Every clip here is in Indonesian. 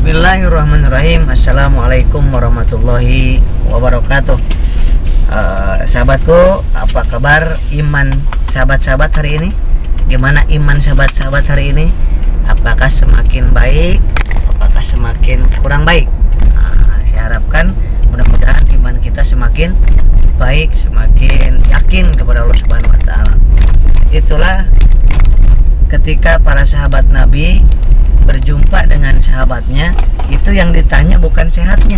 Bismillahirrahmanirrahim. Assalamualaikum warahmatullahi wabarakatuh. Sahabatku, apa kabar iman sahabat-sahabat hari ini? Gimana iman sahabat-sahabat hari ini? Apakah semakin baik? Apakah semakin kurang baik? Saya harapkan mudah-mudahan iman kita semakin baik, semakin yakin kepada Allah Subhanahu wa taala. Itulah ketika para sahabat Nabi berjumpa dengan sahabatnya, itu yang ditanya bukan sehatnya.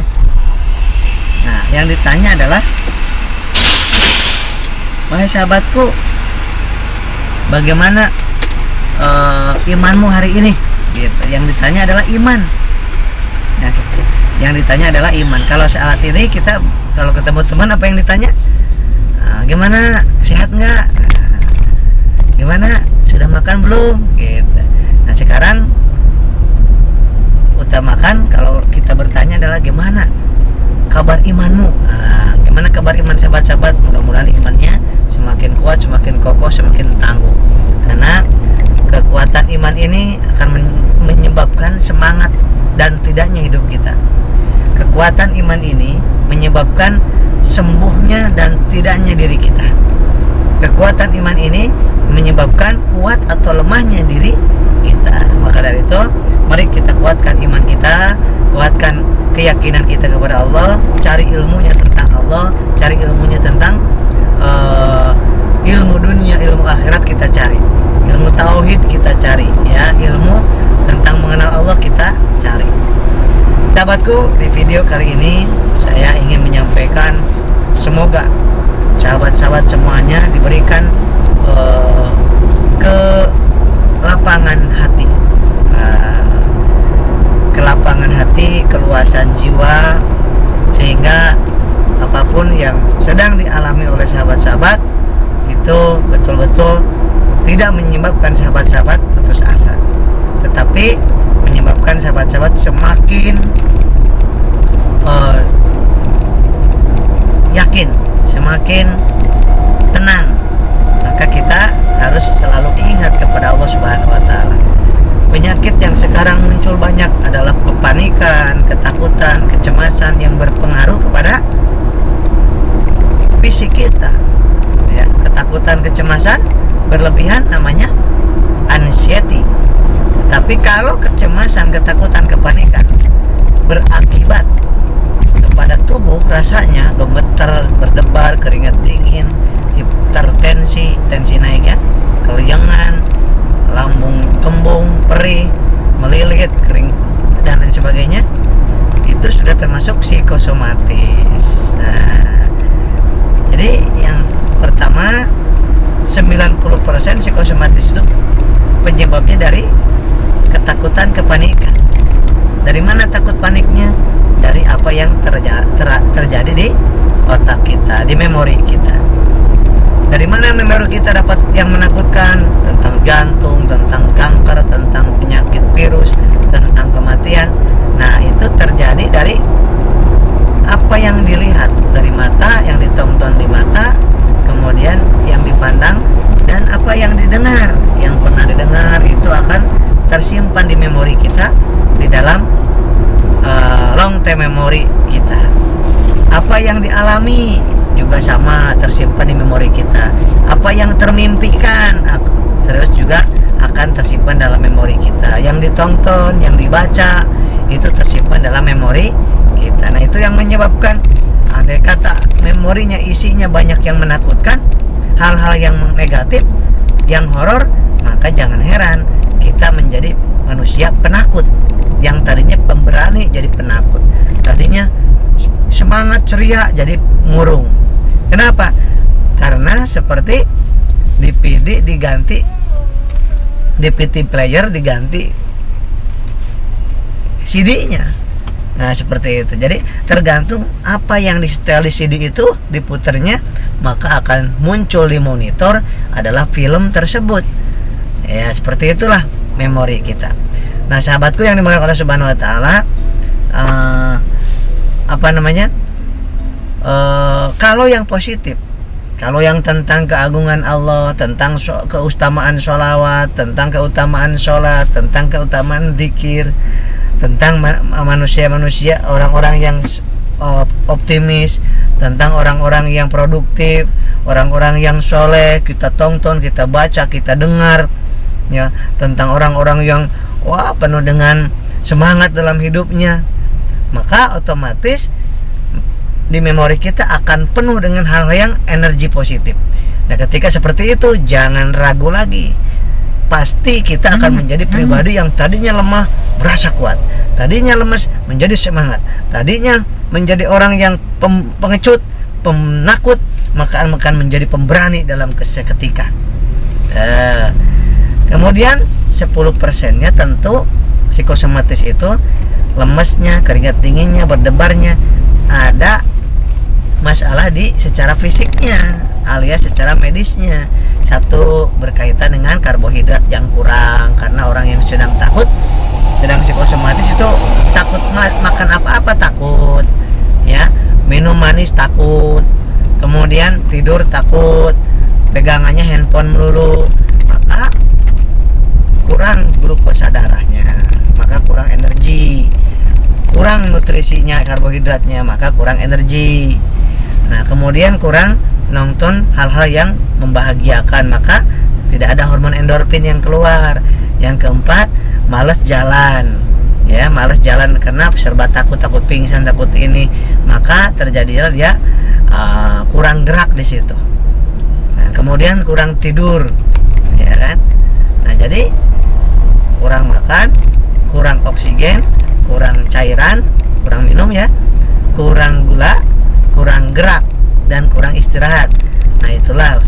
Nah, yang ditanya adalah, wahai sahabatku, bagaimana imanmu hari ini? Gitu. Yang ditanya adalah iman. Nah, gitu. Yang ditanya adalah iman. Kalau saat ini kita kalau ketemu teman, apa yang ditanya? Gimana, sehat nggak? Gimana, sudah makan belum? Gitu. Nah, sekarang utamakan kalau kita bertanya adalah gimana kabar imanmu. Gimana kabar iman sahabat-sahabat? Mudah-mudahan imannya semakin kuat, semakin kokoh, semakin tangguh. Karena kekuatan iman ini akan menyebabkan semangat dan tidaknya hidup kita. Kekuatan iman ini menyebabkan sembuhnya dan tidaknya diri kita. Kekuatan iman ini menyebabkan kuat atau lemahnya diri kita. Maka dari itu, mari kita kuatkan iman kita, kuatkan keyakinan kita kepada Allah, cari ilmunya tentang Allah, cari ilmunya tentang ilmu dunia, ilmu akhirat kita cari, ilmu tauhid kita cari, ya, ilmu tentang mengenal Allah kita cari. Sahabatku, di video kali ini saya ingin menyampaikan semoga sahabat-sahabat semuanya diberikan ke lapangan hati, kelapangan hati, keluasan jiwa, sehingga apapun yang sedang dialami oleh sahabat-sahabat itu betul-betul tidak menyebabkan sahabat-sahabat putus asa, tetapi menyebabkan sahabat-sahabat semakin yakin, semakin tenang. Maka kita harus selalu ingat kepada Allah Subhanahu wa taala. Penyakit yang sekarang muncul banyak adalah kepanikan, ketakutan, kecemasan yang berpengaruh kepada fisik kita. Ya, ketakutan, kecemasan berlebihan namanya anxiety. Tetapi kalau kecemasan, ketakutan, kepanikan berakibat kepada tubuh, rasanya gemeter, berdebar, keringat dingin, hipertensi, tensi naik, ya, keliangan, lambung kembung, perih, melilit, kering, dan lain sebagainya, itu sudah termasuk psikosomatis. Nah, jadi yang pertama, 90% psikosomatis itu penyebabnya dari ketakutan, kepanikan. Dari mana takut paniknya? Dari apa yang terjadi di otak kita, di memori kita. Dari mana memori kita dapat yang menakutkan? Tentang jantung, tentang kanker, tentang penyakit virus, tentang kematian. Nah, itu terjadi dari apa yang dilihat, dari mata, yang ditonton di mata, kemudian yang dipandang, dan apa yang didengar. Yang pernah didengar itu akan tersimpan di memori kita, di dalam long term memory kita. Apa yang dialami juga sama tersimpan di memori kita. Apa yang termimpikan terus juga akan tersimpan dalam memori kita. Yang ditonton, yang dibaca, itu tersimpan dalam memori kita. Nah, itu yang menyebabkan, andai kata memorinya isinya banyak yang menakutkan, hal-hal yang negatif, yang horor, maka jangan heran kita menjadi manusia penakut. Yang tadinya pemberani jadi penakut, tadinya semangat ceria jadi murung. Kenapa? Karena seperti DVD player diganti CD-nya. Nah, seperti itu. Jadi tergantung apa yang di-setel di CD itu, diputernya, maka akan muncul di monitor adalah film tersebut. Ya, seperti itulah memori kita. Nah, sahabatku yang dimuliakan Allah Subhanahu wa taala, kalau yang positif, kalau yang tentang keagungan Allah, tentang keutamaan sholawat, tentang keutamaan sholat, tentang keutamaan zikir, tentang manusia-manusia, orang-orang yang optimis, tentang orang-orang yang produktif, orang-orang yang soleh, kita tonton, kita baca, kita dengar, ya, tentang orang-orang yang penuh dengan semangat dalam hidupnya, maka otomatis di memori kita akan penuh dengan hal yang energi positif. Nah, ketika seperti itu jangan ragu lagi, pasti kita akan menjadi pribadi yang tadinya lemah berasa kuat, tadinya lemas menjadi semangat, tadinya menjadi orang yang pengecut, penakut, maka akan menjadi pemberani dalam seketika. Kemudian 10%-nya tentu psikosomatis itu lemesnya, keringat dinginnya, berdebarnya, ada masalah di secara fisiknya alias secara medisnya. Satu, berkaitan dengan karbohidrat yang kurang, karena orang yang sedang takut, sedang psikosomatis itu takut makan apa-apa takut, ya, minum manis takut, kemudian tidur takut, pegangannya handphone melulu, maka kurang glukosa darahnya, maka kurang energi, kurang nutrisinya, karbohidratnya, maka kurang energi. Nah, kemudian kurang nonton hal-hal yang membahagiakan, maka tidak ada hormon endorfin yang keluar. Yang keempat, malas jalan, ya, malas jalan karena serba takut pingsan, takut ini, maka terjadilah dia kurang gerak di situ. Nah, kemudian kurang tidur, ya kan. Nah, jadi kurang makan, kurang oksigen, kurang cairan, kurang minum, ya, kurang gula, kurang gerak, dan kurang istirahat. Nah, itulah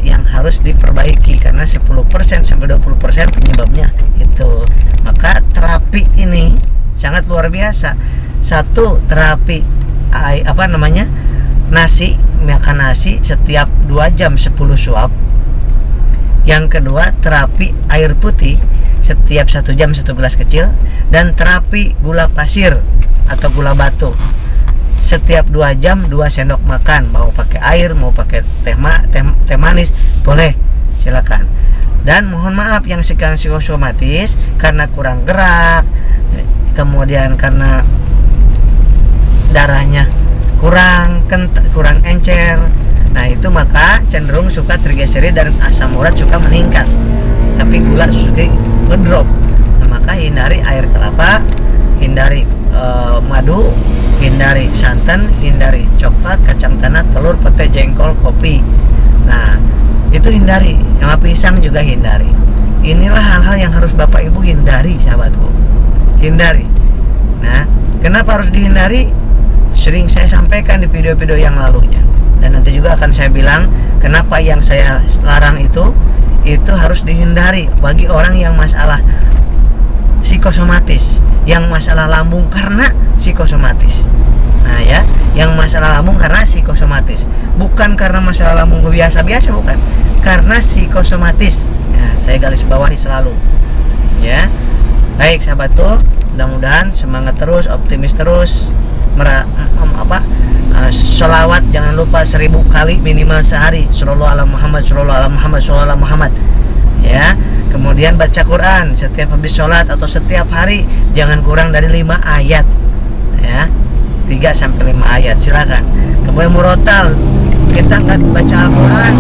yang harus diperbaiki, karena 10% sampai 20% penyebabnya itu. Maka terapi ini sangat luar biasa. Satu, terapi nasi, makan nasi setiap 2 jam 10 suap. Yang kedua, terapi air putih setiap 1 jam 1 gelas kecil. Dan terapi gula pasir atau gula batu setiap 2 jam 2 sendok makan. Mau pakai air, mau pakai teh manis, boleh, silakan. Dan mohon maaf yang sekarang psikosomatis karena kurang gerak, kemudian karena darahnya kurang encer, nah itu maka cenderung suka triglycerida dan asam urat suka meningkat, tapi gula suka ngedrop. Nah, maka hindari air kelapa, hindari madu, hindari santan, hindari coklat, kacang tanah, telur, pete, jengkol, kopi. Nah, itu hindari. Sama pisang juga hindari. Inilah hal-hal yang harus Bapak Ibu hindari, sahabatku. Hindari. Nah, kenapa harus dihindari? Sering saya sampaikan di video-video yang lalunya. Dan nanti juga akan saya bilang kenapa yang saya larang itu harus dihindari bagi orang yang masalah psikosomatis, yang masalah lambung karena psikosomatis. Nah, ya, yang masalah lambung karena psikosomatis, bukan karena masalah lambung biasa-biasa, bukan, karena psikosomatis. Nah, saya garis bawahi selalu, ya. Baik, sahabatku, mudah-mudahan semangat terus, optimis terus, sholawat jangan lupa 1000 kali minimal sehari, sallallahu ala Muhammad, sallallahu ala Muhammad, sallallahu ala Muhammad, ya. Kemudian baca Quran setiap habis sholat atau setiap hari jangan kurang dari 5 ayat, ya, 3-5 ayat, silakan. Kemudian murotal, kita nggak baca Al-Quran,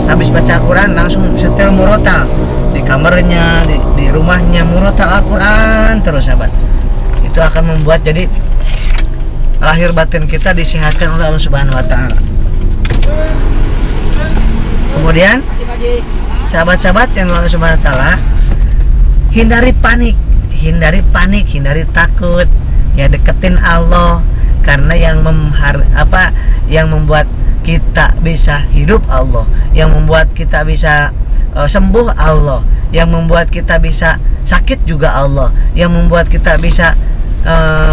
habis baca Al-Quran langsung setel murotal di kamarnya, di rumahnya, murotal Al-Quran terus, sahabat. Itu akan membuat jadi lahir batin kita disehatkan oleh Allah Subhanahu wa Ta'ala. Kemudian sahabat-sahabat yang Allah Subhanahu wa Ta'ala, hindari panik, hindari takut, ya, deketin Allah, karena yang membuat kita bisa hidup Allah, yang membuat kita bisa sembuh Allah, yang membuat kita bisa sakit juga Allah, yang membuat kita bisa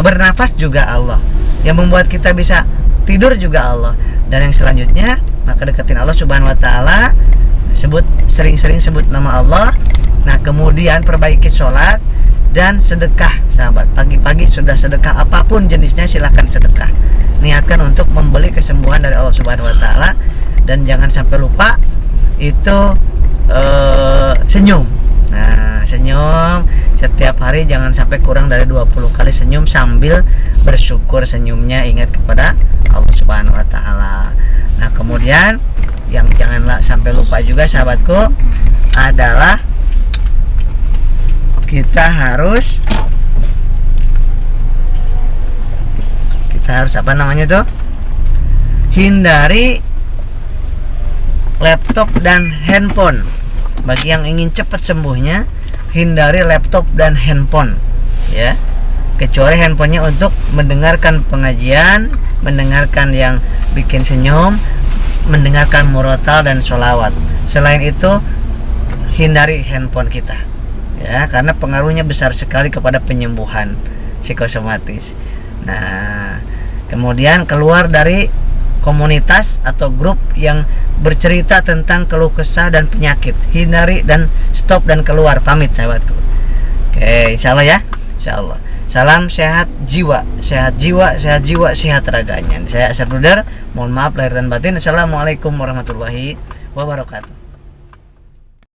bernafas juga Allah, yang membuat kita bisa tidur juga Allah. Dan yang selanjutnya, maka deketin Allah Subhanahu wa Ta'ala, sering-sering sebut nama Allah. Nah, kemudian perbaiki sholat dan sedekah, sahabat. Pagi-pagi sudah sedekah, apapun jenisnya silahkan sedekah. Niatkan untuk membeli kesembuhan dari Allah Subhanahu wa Ta'ala. Dan jangan sampai lupa itu senyum. Nah, senyum setiap hari, jangan sampai kurang dari 20 kali senyum sambil bersyukur senyumnya, ingat kepada Allah Subhanahu wa taala. Nah, kemudian yang janganlah sampai lupa juga sahabatku adalah kita harus apa namanya tuh, hindari laptop dan handphone. Bagi yang ingin cepat sembuhnya, hindari laptop dan handphone ya, kecuali handphonenya untuk mendengarkan pengajian, mendengarkan yang bikin senyum, mendengarkan murotal dan sholawat. Selain itu hindari handphone kita ya, karena pengaruhnya besar sekali kepada penyembuhan psikosomatis. Nah, kemudian keluar dari komunitas atau grup yang bercerita tentang keluh kesah dan penyakit. Hindari dan stop dan keluar, pamit sahabatku. Oke, insyaallah ya. Insyaallah. Salam sehat jiwa, sehat jiwa, sehat jiwa, sehat raganya. Saya Asep Bruder. Mohon maaf lahir dan batin. Assalamualaikum warahmatullahi wabarakatuh.